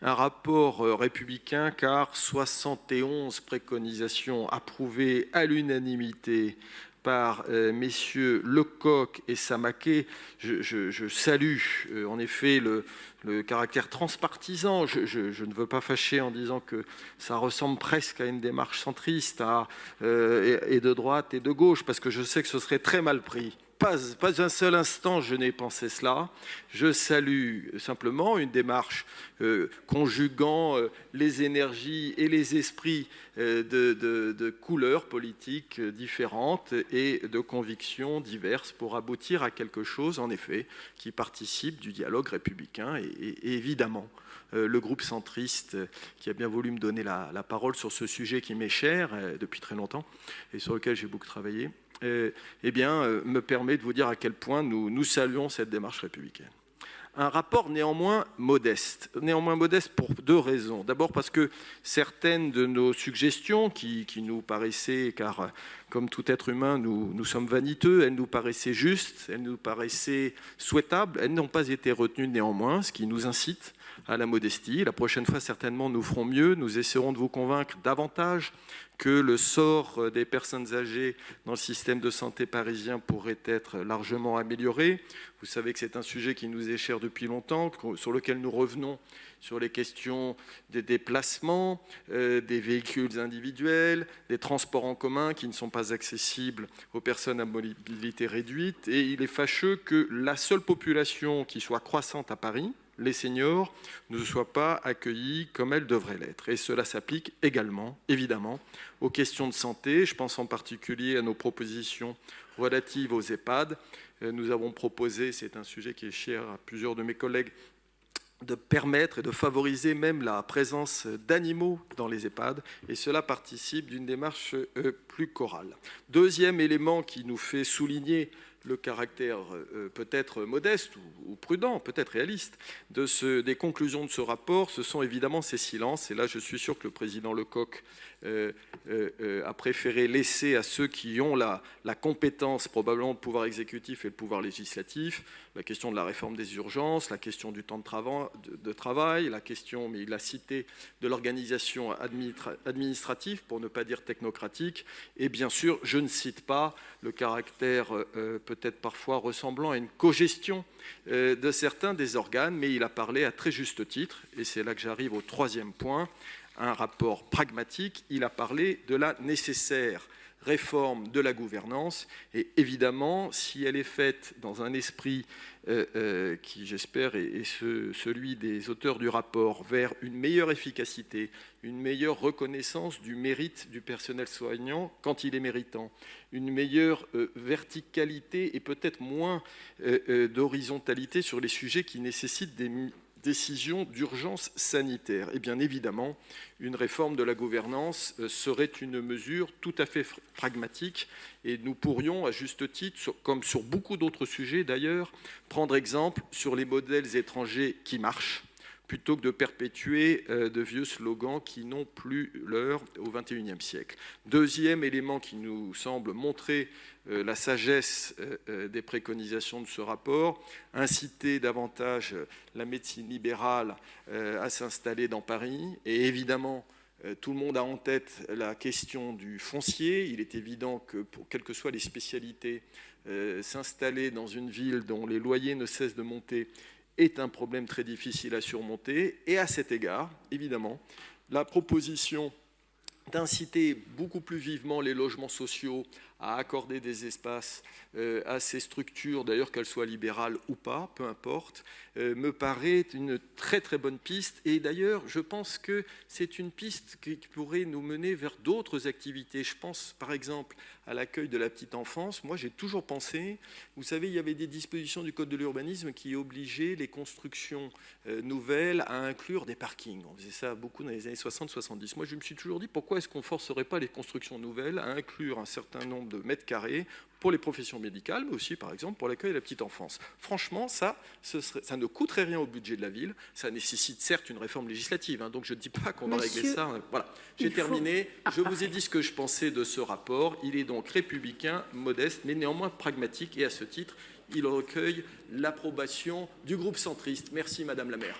Un rapport républicain car 71 préconisations approuvées à l'unanimité par messieurs Lecoq et Samaquet. Je salue en effet le caractère transpartisan. Je ne veux pas fâcher en disant que ça ressemble presque à une démarche centriste et de droite et de gauche, parce que je sais que ce serait très mal pris. Pas un seul instant je n'ai pensé cela. Je salue simplement une démarche conjuguant les énergies et les esprits de couleurs politiques différentes et de convictions diverses pour aboutir à quelque chose, en effet, qui participe du dialogue républicain. Et évidemment, le groupe centriste qui a bien voulu me donner la parole sur ce sujet qui m'est cher depuis très longtemps et sur lequel j'ai beaucoup travaillé, me permet de vous dire à quel point nous saluons cette démarche républicaine. Un rapport néanmoins modeste pour deux raisons. D'abord parce que certaines de nos suggestions qui nous paraissaient, car comme tout être humain, nous sommes vaniteux, elles nous paraissaient justes, elles nous paraissaient souhaitables, elles n'ont pas été retenues néanmoins, ce qui nous incite à la modestie. La prochaine fois, certainement, nous ferons mieux. Nous essaierons de vous convaincre davantage que le sort des personnes âgées dans le système de santé parisien pourrait être largement amélioré. Vous savez que c'est un sujet qui nous est cher depuis longtemps, sur lequel nous revenons sur les questions des déplacements, des véhicules individuels, des transports en commun qui ne sont pas accessibles aux personnes à mobilité réduite. Et il est fâcheux que la seule population qui soit croissante à Paris, les seniors, ne soient pas accueillis comme elles devraient l'être. Et cela s'applique également, évidemment, aux questions de santé. Je pense en particulier à nos propositions relatives aux EHPAD. Nous avons proposé, c'est un sujet qui est cher à plusieurs de mes collègues, de permettre et de favoriser même la présence d'animaux dans les EHPAD, et cela participe d'une démarche plus chorale. Deuxième élément qui nous fait souligner le caractère peut-être modeste ou prudent, peut-être réaliste, des conclusions de ce rapport, ce sont évidemment ces silences. Et là, je suis sûr que le président Lecoq a préféré laisser à ceux qui ont la compétence, probablement le pouvoir exécutif et le pouvoir législatif, la question de la réforme des urgences, la question du temps de travail, la question, mais il l'a cité, de l'organisation administrative, pour ne pas dire technocratique. Et bien sûr, je ne cite pas le caractère peut-être parfois ressemblant à une cogestion de certains des organes, mais il a parlé à très juste titre, et c'est là que j'arrive au troisième point, un rapport pragmatique. Il a parlé de la nécessaire réforme de la gouvernance, et évidemment, si elle est faite dans un esprit qui, j'espère, est celui des auteurs du rapport, vers une meilleure efficacité, une meilleure reconnaissance du mérite du personnel soignant quand il est méritant, une meilleure verticalité et peut-être moins d'horizontalité sur les sujets qui nécessitent des décision d'urgence sanitaire. Et bien évidemment, une réforme de la gouvernance serait une mesure tout à fait pragmatique, et nous pourrions, à juste titre, comme sur beaucoup d'autres sujets d'ailleurs, prendre exemple sur les modèles étrangers qui marchent, plutôt que de perpétuer de vieux slogans qui n'ont plus l'heure au XXIe siècle. Deuxième élément qui nous semble montrer la sagesse des préconisations de ce rapport, inciter davantage la médecine libérale à s'installer dans Paris. Et évidemment, tout le monde a en tête la question du foncier. Il est évident que, pour quelles que soient les spécialités, s'installer dans une ville dont les loyers ne cessent de monter est un problème très difficile à surmonter. Et à cet égard, évidemment, la proposition d'inciter beaucoup plus vivement les logements sociaux à accorder des espaces à ces structures, d'ailleurs qu'elles soient libérales ou pas, peu importe, me paraît une très très bonne piste. Et d'ailleurs, je pense que c'est une piste qui pourrait nous mener vers d'autres activités. Je pense par exemple à l'accueil de la petite enfance. Moi, j'ai toujours pensé, vous savez, il y avait des dispositions du Code de l'urbanisme qui obligeaient les constructions nouvelles à inclure des parkings. On faisait ça beaucoup dans les années 60-70. Moi, je me suis toujours dit, pourquoi est-ce qu'on ne forcerait pas les constructions nouvelles à inclure un certain nombre de mètres carrés pour les professions médicales, mais aussi, par exemple, pour l'accueil de la petite enfance. Franchement, ça ne coûterait rien au budget de la ville. Ça nécessite certes une réforme législative, donc je ne dis pas qu'on va régler ça. Voilà, j'ai terminé. Je vous ai dit ce que je pensais de ce rapport. Il est donc républicain, modeste, mais néanmoins pragmatique, et à ce titre, il recueille l'approbation du groupe centriste. Merci, Madame la maire.